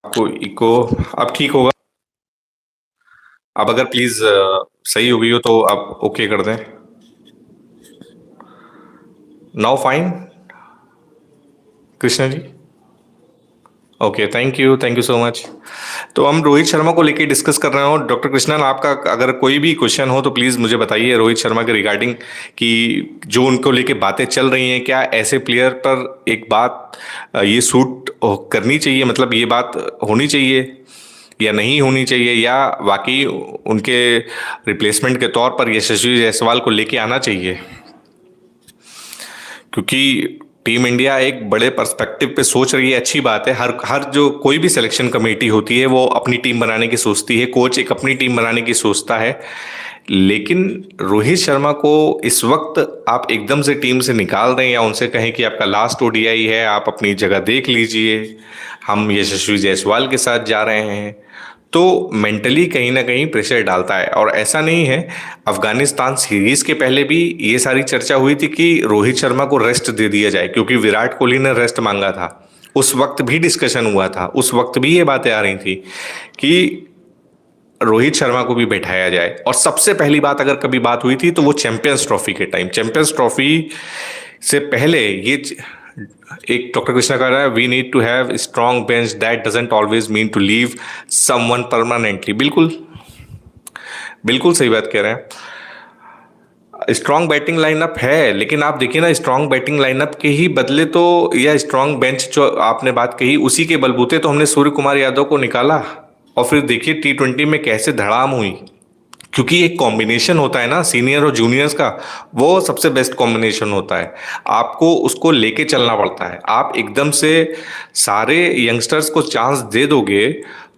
आपको इको अब ठीक होगा। अब अगर प्लीज सही हो गई हो तो आप ओके कर दें। Now fine. Krishna ji. Okay, thank you so much. तो हम रोहित शर्मा को लेके डिस्कस कर रहे हो। डॉक्टर कृष्णन, आपका अगर कोई भी क्वेश्चन हो तो प्लीज़ मुझे बताइए रोहित शर्मा के रिगार्डिंग, कि जो उनको लेके बातें चल रही हैं, क्या ऐसे प्लेयर पर एक बात ये सूट करनी चाहिए, मतलब ये बात होनी चाहिए या नहीं होनी चाहिए, या वाकई उनके रिप्लेसमेंट के तौर पर यशस्वी जायसवाल को लेके आना चाहिए? क्योंकि टीम इंडिया एक बड़े पर्सपेक्टिव पे सोच रही है, अच्छी बात है। हर हर जो कोई भी सिलेक्शन कमेटी होती है वो अपनी टीम बनाने की सोचती है, कोच एक अपनी टीम बनाने की सोचता है। लेकिन रोहित शर्मा को इस वक्त आप एकदम से टीम से निकाल दें या उनसे कहें कि आपका लास्ट ओडीआई है, आप अपनी जगह देख लीजिए, हम यशस्वी जायसवाल के साथ जा रहे हैं, तो मेंटली कहीं ना कहीं प्रेशर डालता है। और ऐसा नहीं है, अफगानिस्तान सीरीज के पहले भी ये सारी चर्चा हुई थी कि रोहित शर्मा को रेस्ट दे दिया जाए, क्योंकि विराट कोहली ने रेस्ट मांगा था। उस वक्त भी डिस्कशन हुआ था, उस वक्त भी ये बातें आ रही थी कि रोहित शर्मा को भी बैठाया जाए। और सबसे पहली बात अगर कभी बात हुई थी तो वो चैंपियंस ट्रॉफी के टाइम, चैंपियंस ट्रॉफी से पहले ये एक डॉक्टर कृष्णा कह रहा है, we need to have strong bench, that doesn't always mean to leave someone permanently. बिल्कुल, बिल्कुल सही बात कह रहे हैं। स्ट्रॉन्ग बैटिंग लाइनअप है, लेकिन आप देखिए ना, स्ट्रॉन्ग बैटिंग लाइनअप के ही बदले तो, या स्ट्रॉन्ग बेंच जो आपने बात कही उसी के बलबूते तो हमने सूर्य कुमार यादव को निकाला। और फिर देखिए T20 में कैसे धड़ाम हुई, क्योंकि एक कॉम्बिनेशन होता है ना सीनियर और जूनियर्स का, वो सबसे बेस्ट कॉम्बिनेशन होता है। आपको उसको लेके चलना पड़ता है। आप एकदम से सारे यंगस्टर्स को चांस दे दोगे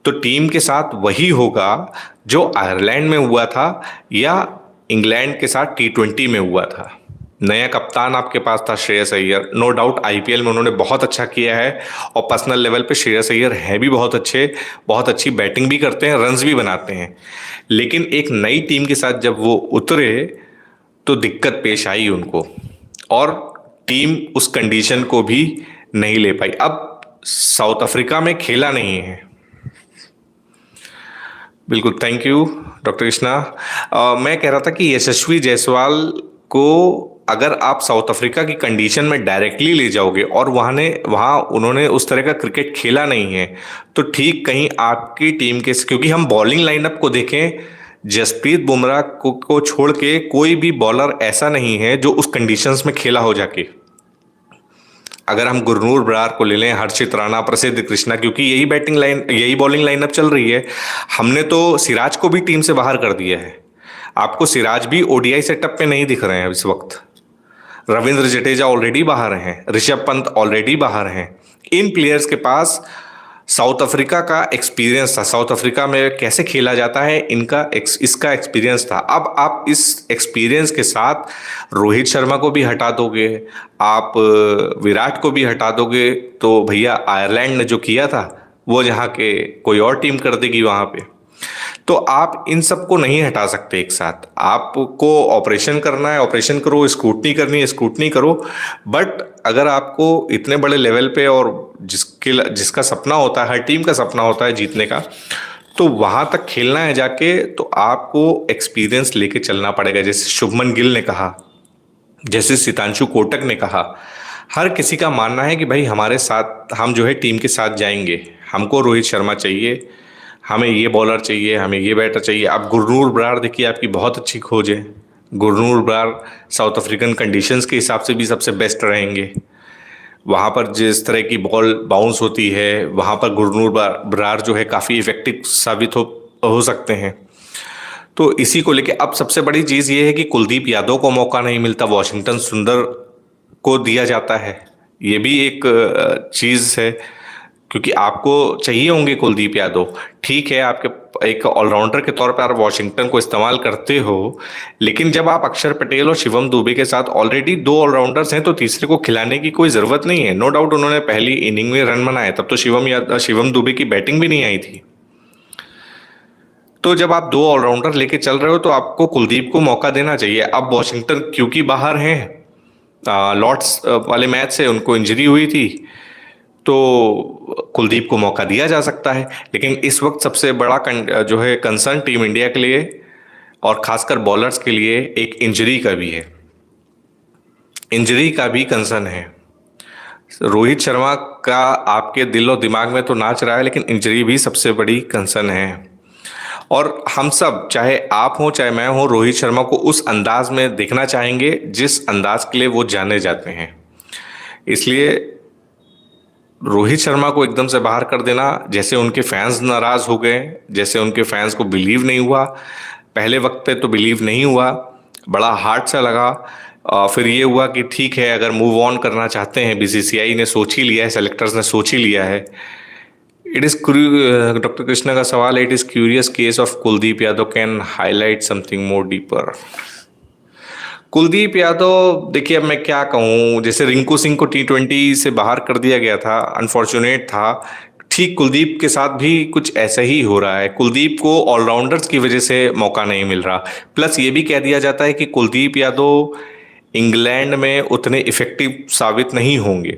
तो टीम के साथ वही होगा जो आयरलैंड में हुआ था या इंग्लैंड के साथ T20 में हुआ था। नया कप्तान आपके पास था Shreyas Iyer, no doubt IPL में उन्होंने बहुत अच्छा किया है, और पर्सनल लेवल पे श्रेयस अय्यर है भी बहुत अच्छे, बहुत अच्छी बैटिंग भी करते हैं, रन्स भी बनाते हैं। लेकिन एक नई टीम के साथ जब वो उतरे तो दिक्कत पेश आई उनको, और टीम उस कंडीशन को भी नहीं ले पाई। अब साउथ अफ्रीका में खेला नहीं है। बिल्कुल, थैंक यू डॉक्टर कृष्णा। मैं कह रहा था कि यशस्वी जायसवाल को अगर आप साउथ अफ्रीका की कंडीशन में डायरेक्टली ले जाओगे और वहाँ उन्होंने उस तरह का क्रिकेट खेला नहीं है, तो ठीक कहीं आपकी टीम के, क्योंकि हम बॉलिंग लाइनअप को देखें, जसप्रीत बुमराह को छोड़ के कोई भी बॉलर ऐसा नहीं है जो उस कंडीशंस में खेला हो जाके। अगर हम गुरनूर बरार को ले लें, हर्षित राणा, प्रसिद्ध कृष्णा, क्योंकि यही बॉलिंग लाइनअप चल रही है। हमने तो सिराज को भी टीम से बाहर कर दिया है। आपको सिराज भी ओडीआई सेटअप पे नहीं दिख रहे हैं इस वक्त। रविंद्र जडेजा ऑलरेडी बाहर हैं, ऋषभ पंत ऑलरेडी बाहर हैं। इन प्लेयर्स के पास साउथ अफ्रीका का एक्सपीरियंस था, साउथ अफ्रीका में कैसे खेला जाता है इसका एक्सपीरियंस था। अब आप इस एक्सपीरियंस के साथ रोहित शर्मा को भी हटा दोगे, आप विराट को भी हटा दोगे, तो भैया आयरलैंड ने जो किया था वो यहाँ के कोई और टीम कर देगी वहाँ पे। तो आप इन सबको नहीं हटा सकते एक साथ। आपको ऑपरेशन करना है, ऑपरेशन करो, स्क्रूटनी करनी है, स्क्रूटनी करो। बट अगर आपको इतने बड़े लेवल पे, और जिसका सपना होता है, हर टीम का सपना होता है जीतने का, तो वहां तक खेलना है जाके, तो आपको एक्सपीरियंस लेके चलना पड़ेगा। जैसे शुभमन गिल ने कहा, जैसे सितांशु कोटक ने कहा, हर किसी का मानना है कि भाई हमारे साथ, हम जो है टीम के साथ जाएंगे, हमको रोहित शर्मा चाहिए, हमें ये बॉलर चाहिए, हमें ये बैटर चाहिए। अब गुरनूर बरार देखिए, आपकी बहुत अच्छी खोज है। Gurnoor Brar south African conditions के हिसाब से भी सबसे बेस्ट रहेंगे। वहाँ पर जिस तरह की बॉल बाउंस होती है, वहाँ पर गुरनूर बरार जो है काफ़ी इफेक्टिव साबित हो सकते हैं। तो इसी को लेके अब सबसे बड़ी चीज़ ये है कि कुलदीप यादव को मौका नहीं मिलता, वॉशिंगटन सुंदर को दिया जाता है। ये भी एक चीज़ है, क्योंकि आपको चाहिए होंगे कुलदीप यादव। ठीक है, आपके एक ऑलराउंडर के तौर पर आप वॉशिंगटन को इस्तेमाल करते हो, लेकिन जब आप अक्षर पटेल और शिवम दुबे के साथ ऑलरेडी दो ऑलराउंडर्स हैं, तो तीसरे को खिलाने की कोई ज़रूरत नहीं है। नो डाउट उन्होंने पहली इनिंग में रन बनाए, तब तो शिवम दुबे की बैटिंग भी नहीं आई थी। तो जब आप दो ऑलराउंडर लेके चल रहे हो तो आपको कुलदीप को मौका देना चाहिए। अब वॉशिंगटन क्योंकि बाहर हैं, लॉर्ड्स वाले मैच से उनको इंजरी हुई थी, तो कुलदीप को मौका दिया जा सकता है। लेकिन इस वक्त सबसे बड़ा जो है कंसर्न टीम इंडिया के लिए और खासकर बॉलर्स के लिए एक इंजरी का भी है। इंजरी का भी कंसर्न है। रोहित शर्मा का आपके दिल और दिमाग में तो नाच रहा है, लेकिन इंजरी भी सबसे बड़ी कंसर्न है। और हम सब, चाहे आप हो चाहे मैं हो, रोहित शर्मा को उस अंदाज में देखना चाहेंगे जिस अंदाज के लिए वो जाने जाते हैं। इसलिए रोहित शर्मा को एकदम से बाहर कर देना, जैसे उनके फैंस नाराज हो गए, जैसे उनके फैंस को बिलीव नहीं हुआ, पहले वक्त पे तो बिलीव नहीं हुआ, बड़ा हार्ड सा लगा। फिर ये हुआ कि ठीक है, अगर मूव ऑन करना चाहते हैं, बीसीसीआई ने सोच ही लिया है, सेलेक्टर्स ने सोच ही लिया है। इट इज डॉक्टर कृष्णा का सवाल है, it is curious case of Kuldeep Yadav, can highlight something more deeper. Kuldeep Yadav, देखिए अब मैं क्या कहूँ, जैसे रिंकू सिंह को T20 से बाहर कर दिया गया था, अनफॉर्चुनेट था, ठीक कुलदीप के साथ भी कुछ ऐसा ही हो रहा है। कुलदीप को ऑलराउंडर्स की वजह से मौका नहीं मिल रहा। प्लस ये भी कह दिया जाता है कि कुलदीप यादव इंग्लैंड में उतने इफेक्टिव साबित नहीं होंगे,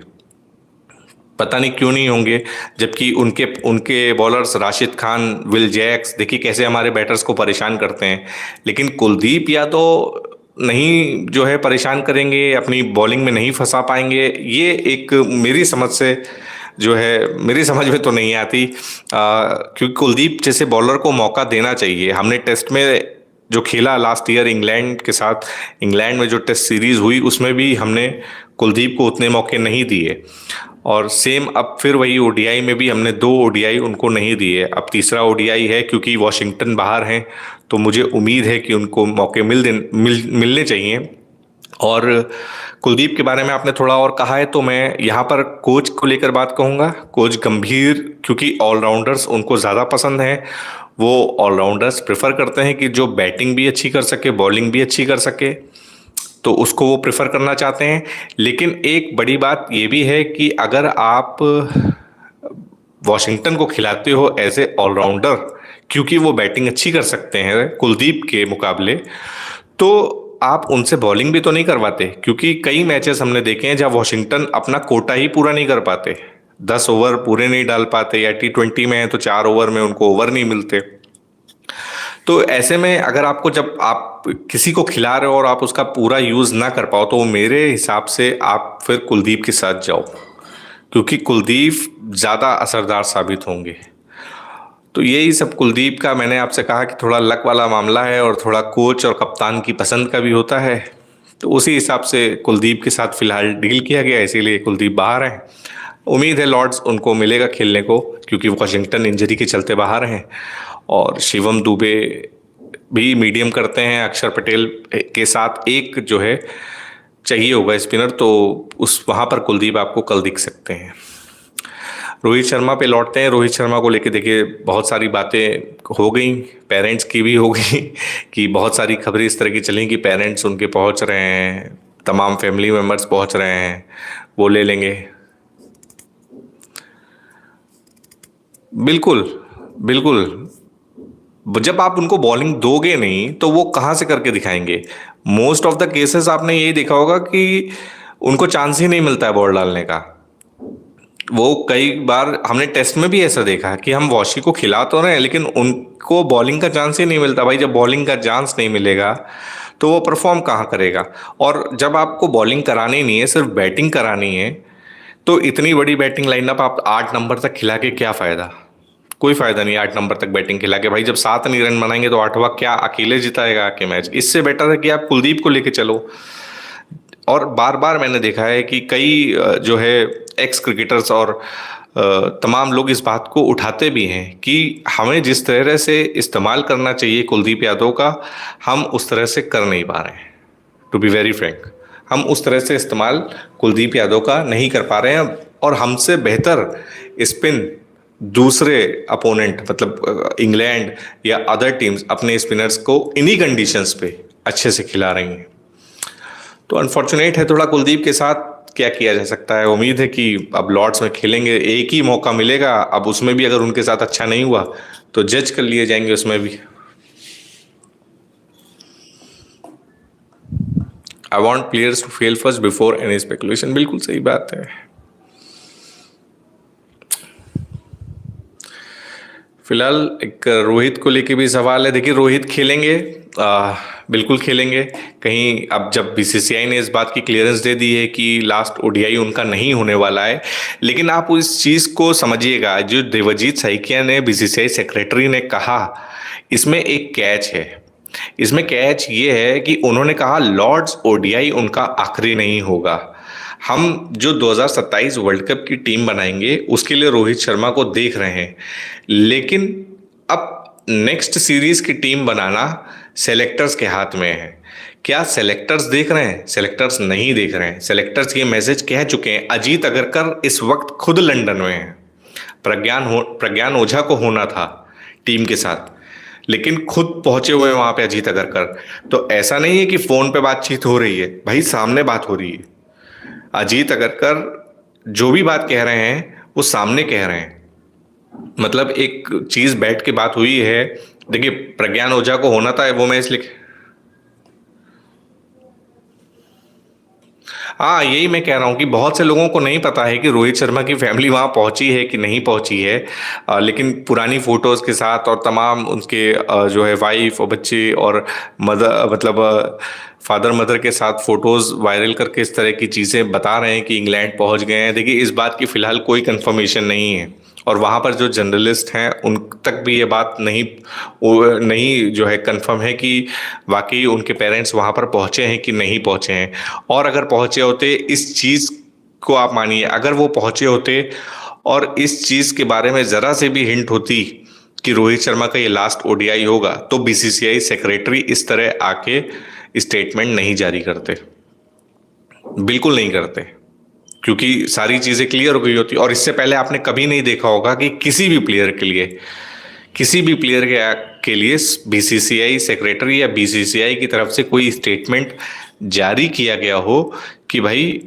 पता नहीं क्यों नहीं होंगे, जबकि उनके उनके bowlers Rashid Khan, Will Jacks, देखिए कैसे हमारे बैटर्स को परेशान करते हैं। लेकिन कुलदीप यादव नहीं जो है परेशान करेंगे, अपनी बॉलिंग में नहीं फंसा पाएंगे, ये एक मेरी समझ से जो है, मेरी समझ में तो नहीं आती। क्योंकि कुलदीप जैसे बॉलर को मौका देना चाहिए। हमने टेस्ट में जो खेला लास्ट ईयर इंग्लैंड के साथ, इंग्लैंड में जो टेस्ट सीरीज हुई, उसमें भी हमने कुलदीप को उतने मौके नहीं दिए। और सेम अब फिर वही ओडीआई में भी हमने 2 ओडीआई उनको नहीं दिए। अब तीसरा ओडीआई है, क्योंकि वॉशिंगटन बाहर हैं, तो मुझे उम्मीद है कि उनको मौके मिलने चाहिए। और कुलदीप के बारे में आपने थोड़ा और कहा है, तो मैं यहाँ पर कोच को लेकर बात कहूँगा। कोच गंभीर, क्योंकि ऑलराउंडर्स उनको ज़्यादा पसंद है, वो ऑलराउंडर्स प्रेफर करते हैं कि जो बैटिंग भी अच्छी कर सके, बॉलिंग भी अच्छी कर सके, तो उसको वो प्रेफर करना चाहते हैं। लेकिन एक बड़ी बात ये भी है कि अगर आप वॉशिंगटन को खिलाते हो एज ए ऑलराउंडर, क्योंकि वो बैटिंग अच्छी कर सकते हैं कुलदीप के मुकाबले, तो आप उनसे बॉलिंग भी तो नहीं करवाते। क्योंकि कई मैचेस हमने देखे हैं जहाँ वॉशिंगटन अपना कोटा ही पूरा नहीं कर पाते, 10 ओवर पूरे नहीं डाल पाते, या T20 में है तो 4 ओवर में उनको ओवर नहीं मिलते। तो ऐसे में अगर आपको, जब आप किसी को खिला रहे हो और आप उसका पूरा यूज़ ना कर पाओ, तो मेरे हिसाब से आप फिर कुलदीप के साथ जाओ, क्योंकि कुलदीप ज़्यादा असरदार साबित होंगे। तो यही सब कुलदीप का, मैंने आपसे कहा कि थोड़ा लक वाला मामला है और थोड़ा कोच और कप्तान की पसंद का भी होता है। तो उसी हिसाब से कुलदीप के साथ फिलहाल डील किया गया, इसीलिए कुलदीप बाहर है। उम्मीद है लॉर्ड्स उनको मिलेगा खेलने को, क्योंकि वॉशिंगटन इंजरी के चलते बाहर हैं। और शिवम दुबे भी मीडियम करते हैं, अक्षर पटेल के साथ एक जो है चाहिए होगा स्पिनर, तो उस वहाँ पर कुलदीप आपको कल दिख सकते हैं। रोहित शर्मा पे लौटते हैं। रोहित शर्मा को लेके देखिए बहुत सारी बातें हो गई, पेरेंट्स की भी हो गई कि बहुत सारी खबरें इस तरह की चली कि पेरेंट्स उनके पहुंच रहे हैं, तमाम फैमिली मेम्बर्स पहुंच रहे हैं, वो ले लेंगे। बिल्कुल, बिल्कुल। जब आप उनको बॉलिंग दोगे नहीं, तो वो कहाँ से करके दिखाएंगे। मोस्ट ऑफ द केसेस आपने यही देखा होगा कि उनको चांस ही नहीं मिलता है बॉल डालने का। वो कई बार हमने टेस्ट में भी ऐसा देखा कि हम वॉशी को खिला तो रहे हैं, लेकिन उनको बॉलिंग का चांस ही नहीं मिलता। भाई जब बॉलिंग का चांस नहीं मिलेगा तो वो परफॉर्म कहाँ करेगा। और जब आपको बॉलिंग करानी नहीं है, सिर्फ बैटिंग करानी है, तो इतनी बड़ी बैटिंग लाइनअप आप 8 नंबर तक खिला के क्या फ़ायदा। कोई फ़ायदा नहीं 8 नंबर तक बैटिंग खिला के। भाई जब 7 नहीं रन बनाएंगे तो 8वां क्या अकेले जिताएगा आके मैच। इससे बेटर है कि आप कुलदीप को लेके चलो। और बार बार मैंने देखा है कि कई जो है एक्स क्रिकेटर्स और तमाम लोग इस बात को उठाते भी हैं कि हमें जिस तरह से इस्तेमाल करना चाहिए कुलदीप यादव का, हम उस तरह से कर नहीं पा रहे हैं। टू बी वेरी फ्रैंक, हम उस तरह से इस्तेमाल कुलदीप यादव का नहीं कर पा रहे हैं। और हमसे बेहतर स्पिन दूसरे अपोनेंट, मतलब इंग्लैंड या अदर टीम्स, अपने स्पिनर्स को इन्हीं कंडीशंस पे अच्छे से खिला रही हैं। तो अनफॉर्चुनेट है थोड़ा कुलदीप के साथ, क्या किया जा सकता है। उम्मीद है कि अब लॉर्ड्स में खेलेंगे, एक ही मौका मिलेगा। अब उसमें भी अगर उनके साथ अच्छा नहीं हुआ तो जज कर लिए जाएंगे उसमें भी। I want players to fail first before any speculation. बिल्कुल सही बात है। फिलहाल एक रोहित को लेके भी सवाल है। देखिए रोहित खेलेंगे, बिल्कुल खेलेंगे। कहीं अब जब बीसीसीआई ने इस बात की क्लियरेंस दे दी है कि लास्ट ओडीआई उनका नहीं होने वाला है, लेकिन आप इस चीज़ को समझिएगा, जो देवजीत सैकिया ने बीसीसीआई सेक्रेटरी ने कहा, इसमें एक कैच है। इसमें कैच ये है कि उन्होंने कहा लॉर्ड्स ओडीआई उनका आखिरी नहीं होगा। हम जो 2027 वर्ल्ड कप की टीम बनाएंगे उसके लिए रोहित शर्मा को देख रहे हैं, लेकिन अब नेक्स्ट सीरीज की टीम बनाना सेलेक्टर्स के हाथ में है। क्या सेलेक्टर्स देख रहे हैं? सेलेक्टर्स नहीं देख रहे हैं। सेलेक्टर्स ये मैसेज कह चुके हैं। अजीत अगरकर इस वक्त खुद लंदन में है। प्रज्ञान ओझा को होना था टीम के साथ, लेकिन खुद पहुंचे हुए हैं वहां पे अजीत अगरकर। तो ऐसा नहीं है कि फोन पे बातचीत हो रही है, भाई सामने बात हो रही है। अजीत अगरकर जो भी बात कह रहे हैं वो सामने कह रहे हैं। मतलब एक चीज बैठ के बात हुई है। देखिए प्रज्ञान ओझा को होना था वो मैच लिखे। हाँ, यही मैं कह रहा हूँ कि बहुत से लोगों को नहीं पता है कि रोहित शर्मा की फैमिली वहाँ पहुंची है कि नहीं पहुंची है। लेकिन पुरानी फोटोज़ के साथ और तमाम उनके जो है वाइफ और बच्चे और मदर, मतलब फादर मदर के साथ फोटोज़ वायरल करके इस तरह की चीज़ें बता रहे हैं कि इंग्लैंड पहुंच गए हैं। देखिए इस बात की फ़िलहाल कोई कंफर्मेशन नहीं है, और वहाँ पर जो जर्नलिस्ट हैं उन तक भी ये बात नहीं जो है कंफर्म है कि वाकई उनके पेरेंट्स वहाँ पर पहुँचे हैं कि नहीं पहुँचे हैं। और अगर पहुँचे होते, इस चीज़ को आप मानिए, अगर वो पहुँचे होते और इस चीज़ के बारे में ज़रा से भी हिंट होती कि रोहित शर्मा का ये लास्ट ओडीआई होगा, तो बीसीसीआई सेक्रेटरी इस तरह आके स्टेटमेंट नहीं जारी करते, बिल्कुल नहीं करते, क्योंकि सारी चीज़ें क्लियर हो गई होती। और इससे पहले आपने कभी नहीं देखा होगा कि किसी भी प्लेयर के लिए बीसीसीआई सेक्रेटरी या बीसीसीआई की तरफ से कोई स्टेटमेंट जारी किया गया हो कि भाई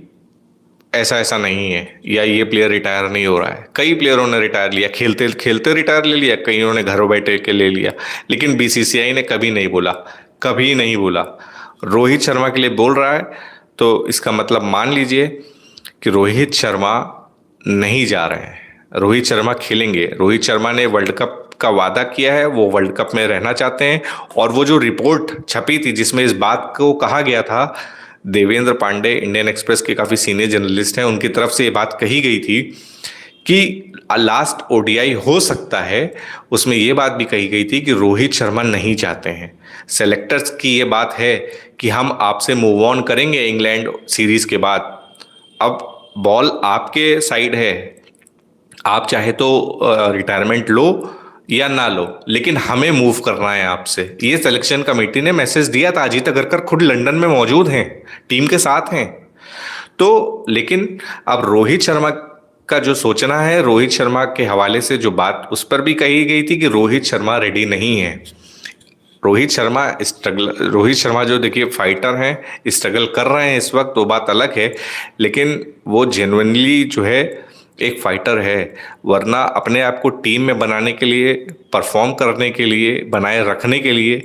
ऐसा ऐसा नहीं है या ये प्लेयर रिटायर नहीं हो रहा है। कई प्लेयरों ने रिटायर लिया, खेलते खेलते रिटायर ले लिया, कईयों ने घर बैठे के ले लिया, लेकिन बीसीसीआई ने कभी नहीं बोला, कभी नहीं बोला। रोहित शर्मा के लिए बोल रहा है, तो इसका मतलब मान लीजिए कि रोहित शर्मा नहीं जा रहे हैं। रोहित शर्मा खेलेंगे। रोहित शर्मा ने वर्ल्ड कप का वादा किया है, वो वर्ल्ड कप में रहना चाहते हैं। और वो जो रिपोर्ट छपी थी जिसमें इस बात को कहा गया था, देवेंद्र पांडे इंडियन एक्सप्रेस के काफ़ी सीनियर जर्नलिस्ट हैं, उनकी तरफ से ये बात कही गई थी कि लास्ट ओडीआई हो सकता है। उसमें ये बात भी कही गई थी कि रोहित शर्मा नहीं चाहते हैं। सेलेक्टर्स की ये बात है कि हम आपसे मूव ऑन करेंगे इंग्लैंड सीरीज के बाद। अब बॉल आपके साइड है, आप चाहे तो रिटायरमेंट लो या ना लो, लेकिन हमें मूव करना है आपसे। ये सिलेक्शन कमेटी ने मैसेज दिया था। अजीत अगरकर खुद लंदन में मौजूद हैं, टीम के साथ हैं। तो लेकिन अब रोहित शर्मा का जो सोचना है, रोहित शर्मा के हवाले से जो बात उस पर भी कही गई थी कि रोहित शर्मा रेडी नहीं है। रोहित शर्मा जो देखिए फाइटर हैं, स्ट्रगल कर रहे हैं इस वक्त, तो बात अलग है, लेकिन वो जेन्युइनली जो है एक फाइटर है। वरना अपने आप को टीम में बनाने के लिए, परफॉर्म करने के लिए, बनाए रखने के लिए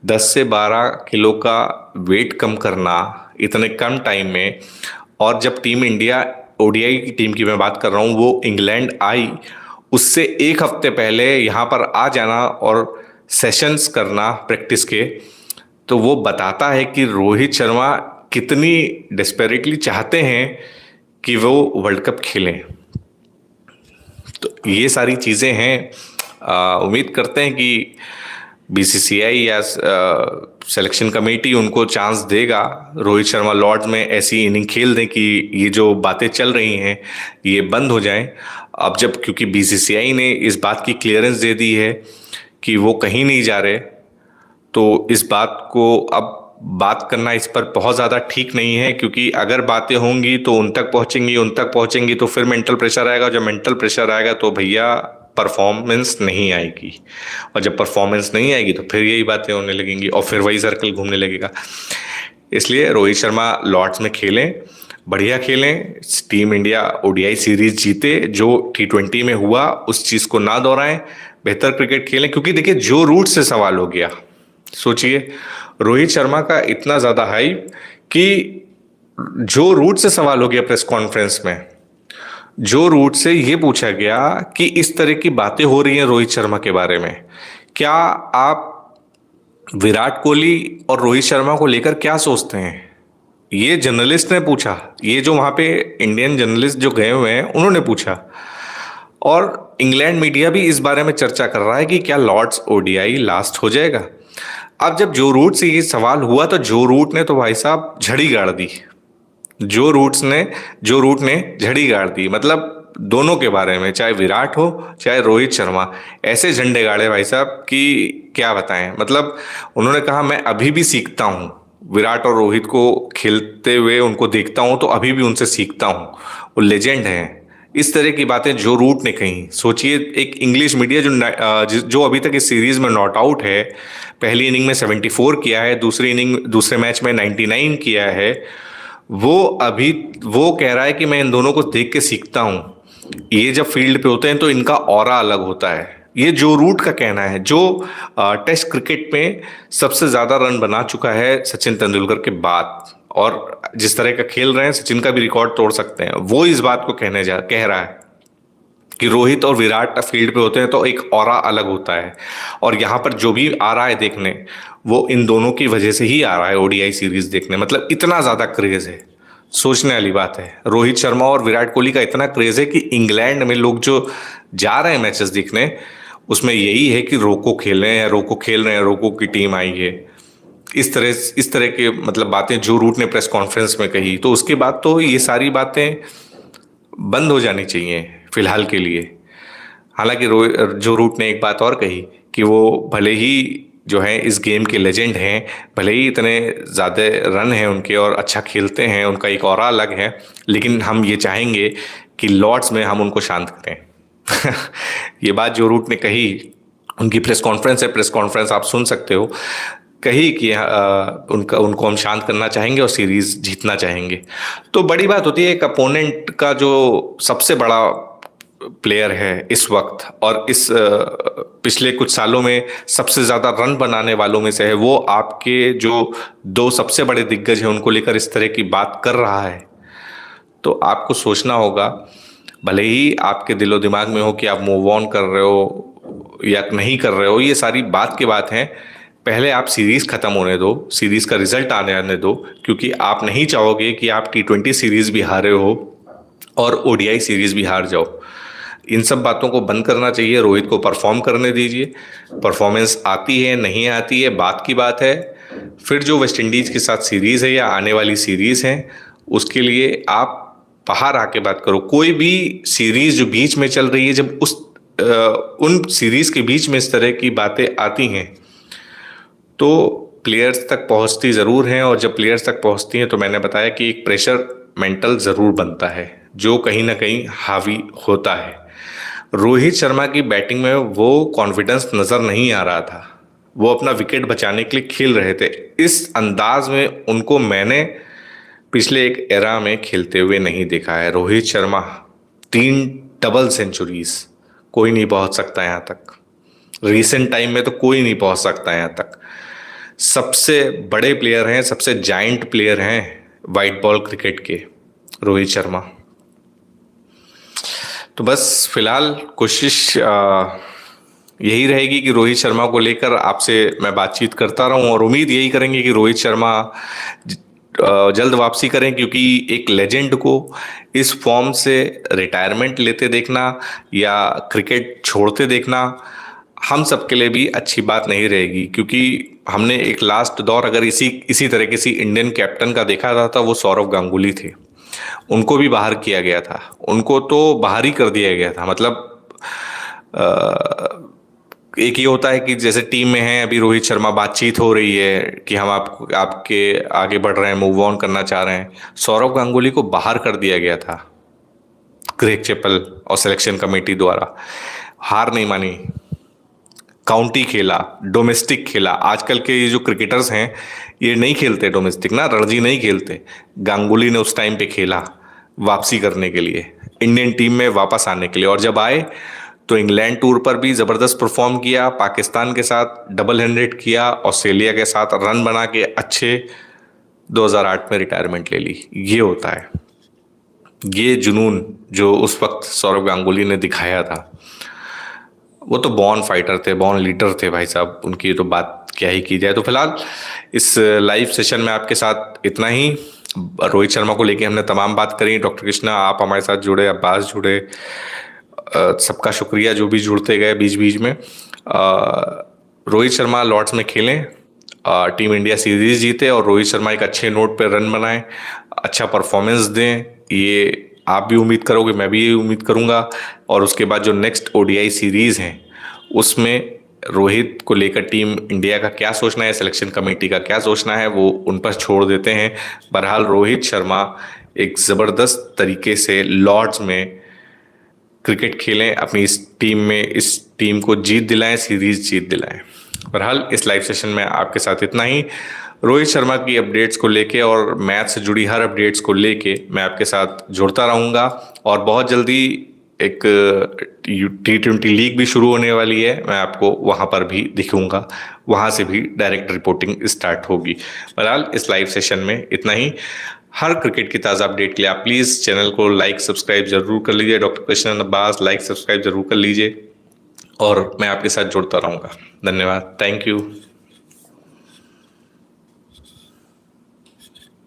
10 से 12 किलो का वेट कम करना इतने कम टाइम में। और जब टीम इंडिया ओडीआई की टीम की मैं बात कर रहा हूँ, वो इंग्लैंड आई, उससे एक हफ्ते पहले यहाँ पर आ जाना और सेशंस करना प्रैक्टिस के, तो वो बताता है कि रोहित शर्मा कितनी डेस्परेटली चाहते हैं कि वो वर्ल्ड कप खेलें। तो ये सारी चीज़ें हैं। उम्मीद करते हैं कि बीसीसीआई या सिलेक्शन कमेटी उनको चांस देगा, रोहित शर्मा लॉर्ड्स में ऐसी इनिंग खेल दें कि ये जो बातें चल रही हैं ये बंद हो जाएं। अब जब क्योंकि बीसीसीआई ने इस बात की क्लियरेंस दे दी है कि वो कहीं नहीं जा रहे, तो इस बात को अब बात करना इस पर बहुत ज़्यादा ठीक नहीं है, क्योंकि अगर बातें होंगी तो उन तक पहुंचेंगी तो फिर मेंटल प्रेशर आएगा। जब मेंटल प्रेशर आएगा तो भैया परफॉर्मेंस नहीं आएगी, और जब परफॉर्मेंस नहीं आएगी तो फिर यही बातें होने लगेंगी और फिर वही सर्कल घूमने लगेगा। इसलिए रोहित शर्मा लॉर्ड्स में खेलें, बढ़िया खेलें, टीम इंडिया ओडीआई सीरीज जीते। जो T20 में हुआ उस चीज़ को ना दोहराएं, बेहतर क्रिकेट खेलें। क्योंकि देखिए जो रूट से सवाल हो गया, सोचिए रोहित शर्मा का इतना ज़्यादा हाइप कि जो रूट से सवाल हो गया प्रेस कॉन्फ्रेंस में, जो रूट से ये पूछा गया कि इस तरह की बातें हो रही हैं रोहित शर्मा के बारे में, क्या आप विराट कोहली और रोहित शर्मा को लेकर क्या सोचते हैं? ये जर्नलिस्ट ने पूछा, ये जो वहां पे इंडियन जर्नलिस्ट जो गए हुए हैं उन्होंने पूछा। और इंग्लैंड मीडिया भी इस बारे में चर्चा कर रहा है कि क्या लॉर्ड्स ओडीआई लास्ट हो जाएगा। अब जब जो रूट से ये सवाल हुआ तो जो रूट ने तो भाई साहब झड़ी गाड़ दी। जो रूट ने झड़ी गाड़ दी, मतलब दोनों के बारे में, चाहे विराट हो चाहे रोहित शर्मा, ऐसे झंडे गाड़े भाई साहब कि क्या बताएं। मतलब उन्होंने कहा मैं अभी भी सीखता हूं, विराट और रोहित को खेलते हुए उनको देखता हूं तो अभी भी उनसे सीखता हूं, वो लेजेंड हैं। इस तरह की बातें जो रूट ने कही। सोचिए, एक इंग्लिश मीडिया जो अभी तक इस सीरीज में नॉट आउट है, पहली इनिंग में 74 किया है, दूसरे मैच में 99 किया है, वो कह रहा है कि मैं इन दोनों को देख के सीखता हूं। ये जब फील्ड पे होते हैं तो इनका ऑरा अलग होता है। ये जो रूट का कहना है, जो टेस्ट क्रिकेट में सबसे ज्यादा रन बना चुका है सचिन तेंदुलकर के बाद, और जिस तरह का खेल रहे हैं सचिन का भी रिकॉर्ड तोड़ सकते हैं, वो इस बात को कह रहा है कि रोहित और विराट फील्ड पे होते हैं तो एक ऑरा अलग होता है। और यहाँ पर जो भी आ रहा है देखने, वो इन दोनों की वजह से ही आ रहा है ओडीआई सीरीज देखने। मतलब इतना ज्यादा क्रेज है, सोचने वाली बात है। रोहित शर्मा और विराट कोहली का इतना क्रेज है कि इंग्लैंड में लोग जो जा रहे हैं मैचेस देखने, उसमें यही है कि रोको खेल रहे हैं, रोको खेल रहे हैं, रोको की टीम आई है। इस तरह के मतलब बातें जो रूट ने प्रेस कॉन्फ्रेंस में कही, तो उसके बाद तो ये सारी बातें बंद हो जानी चाहिए फिलहाल के लिए। हालांकि जो रूट ने एक बात और कही कि वो भले ही जो है इस गेम के लेजेंड हैं, भले ही इतने ज़्यादा रन हैं उनके और अच्छा खेलते हैं, उनका एक ऑरा अलग है, लेकिन हम ये चाहेंगे कि लॉर्ड्स में हम उनको शांत करें। ये बात जो रूट ने कही, उनकी प्रेस कॉन्फ्रेंस है, प्रेस कॉन्फ्रेंस आप सुन सकते हो, कही कि उनको हम शांत करना चाहेंगे और सीरीज जीतना चाहेंगे। तो बड़ी बात होती है, एक अपोनेंट का जो सबसे बड़ा प्लेयर है इस वक्त और इस पिछले कुछ सालों में सबसे ज्यादा रन बनाने वालों में से है, वो आपके जो दो सबसे बड़े दिग्गज हैं उनको लेकर इस तरह की बात कर रहा है, तो आपको सोचना होगा। भले ही आपके दिलो दिमाग में हो कि आप मूव ऑन कर रहे हो या नहीं कर रहे हो, ये सारी बात की बात है। पहले आप सीरीज खत्म होने दो, सीरीज का रिजल्ट आने दो, क्योंकि आप नहीं चाहोगे कि आप T20 सीरीज भी हारे हो और ओडीआई सीरीज भी हार जाओ। इन सब बातों को बंद करना चाहिए, रोहित को परफॉर्म करने दीजिए। परफॉर्मेंस आती है नहीं आती है बात की बात है। फिर जो वेस्ट इंडीज के साथ सीरीज है या आने वाली सीरीज है, उसके लिए आप बाहर आके बात करो। कोई भी सीरीज जो बीच में चल रही है, जब उन सीरीज के बीच में इस तरह की बातें आती हैं तो प्लेयर्स तक पहुंचती ज़रूर हैं, और जब प्लेयर्स तक पहुंचती हैं तो मैंने बताया कि एक प्रेशर मेंटल ज़रूर बनता है जो कहीं ना कहीं हावी होता है। रोहित शर्मा की बैटिंग में वो कॉन्फिडेंस नज़र नहीं आ रहा था, वो अपना विकेट बचाने के लिए खेल रहे थे। इस अंदाज में उनको मैंने पिछले एक एरा में खेलते हुए नहीं देखा है। रोहित शर्मा 3 डबल सेंचुरीज, कोई नहीं पहुंच सकता यहाँ तक। रिसेंट टाइम में तो कोई नहीं पहुंच सकता यहाँ तक। सबसे बड़े प्लेयर हैं, सबसे जायंट प्लेयर हैं वाइट बॉल क्रिकेट के रोहित शर्मा। तो बस फिलहाल कोशिश यही रहेगी कि रोहित शर्मा को लेकर आपसे मैं बातचीत करता रहूं, और उम्मीद यही करेंगे कि रोहित शर्मा जल्द वापसी करें, क्योंकि एक लेजेंड को इस फॉर्म से रिटायरमेंट लेते देखना या क्रिकेट छोड़ते देखना हम सबके लिए भी अच्छी बात नहीं रहेगी। क्योंकि हमने एक लास्ट दौर अगर इसी तरह किसी इंडियन कैप्टन का देखा था, वो सौरव गांगुली थे। उनको भी बाहर किया गया था, उनको तो बाहर ही कर दिया गया था। मतलब एक ये होता है कि जैसे टीम में है अभी रोहित शर्मा, बातचीत हो रही है कि हम आपके आगे बढ़ रहे हैं, मूव ऑन करना चाह रहे हैं। सौरव गांगुली को बाहर कर दिया गया था ग्रेग चैपल और सिलेक्शन कमेटी द्वारा। हार नहीं मानी, काउंटी खेला, डोमेस्टिक खेला। आजकल के ये जो क्रिकेटर्स हैं ये नहीं खेलते डोमेस्टिक ना, रणजी नहीं खेलते। गांगुली ने उस टाइम पे खेला वापसी करने के लिए, इंडियन टीम में वापस आने के लिए, और जब आए तो इंग्लैंड टूर पर भी ज़बरदस्त परफॉर्म किया, पाकिस्तान के साथ डबल हैंडेड किया, ऑस्ट्रेलिया के साथ रन बना के अच्छे 2008 में रिटायरमेंट ले ली। ये होता है। ये जुनून जो उस वक्त सौरव गांगुली ने दिखाया था, वो तो बॉर्न फाइटर थे, बॉर्न लीडर थे भाई साहब, उनकी तो बात क्या ही की जाए। तो फिलहाल इस लाइव सेशन में आपके साथ इतना ही। रोहित शर्मा को लेके हमने तमाम बात करी। डॉक्टर कृष्णा आप हमारे साथ जुड़े, अब्बास जुड़े, सबका शुक्रिया जो भी जुड़ते गए बीच बीच में। रोहित शर्मा लॉर्ड्स में खेलें, टीम इंडिया सीरीज जीते और रोहित शर्मा एक अच्छे नोट पर रन बनाएं, अच्छा परफॉर्मेंस दें, ये आप भी उम्मीद करोगे, मैं भी ये उम्मीद करूंगा। और उसके बाद जो नेक्स्ट ओडीआई सीरीज हैं उसमें रोहित को लेकर टीम इंडिया का क्या सोचना है, सिलेक्शन कमेटी का क्या सोचना है, वो उन पर छोड़ देते हैं। बहरहाल रोहित शर्मा एक ज़बरदस्त तरीके से लॉर्ड्स में क्रिकेट खेलें, अपनी इस टीम में इस टीम को जीत दिलाएं, सीरीज जीत दिलाएं। बहरहाल इस लाइव सेशन में आपके साथ इतना ही। रोहित शर्मा की अपडेट्स को लेके और मैच से जुड़ी हर अपडेट्स को लेके मैं आपके साथ जुड़ता रहूँगा। और बहुत जल्दी एक T20 लीग भी शुरू होने वाली है, मैं आपको वहाँ पर भी दिखूंगा, वहाँ से भी डायरेक्ट रिपोर्टिंग स्टार्ट होगी। बहरहाल इस लाइव सेशन में इतना ही। हर क्रिकेट की ताज़ा अपडेट के लिए आप प्लीज़ चैनल को लाइक सब्सक्राइब जरूर कर लीजिए। Doctor Krishna Abbas like subscribe जरूर कर लीजिए और मैं आपके साथ जुड़ता रहूँगा। धन्यवाद, थैंक यू।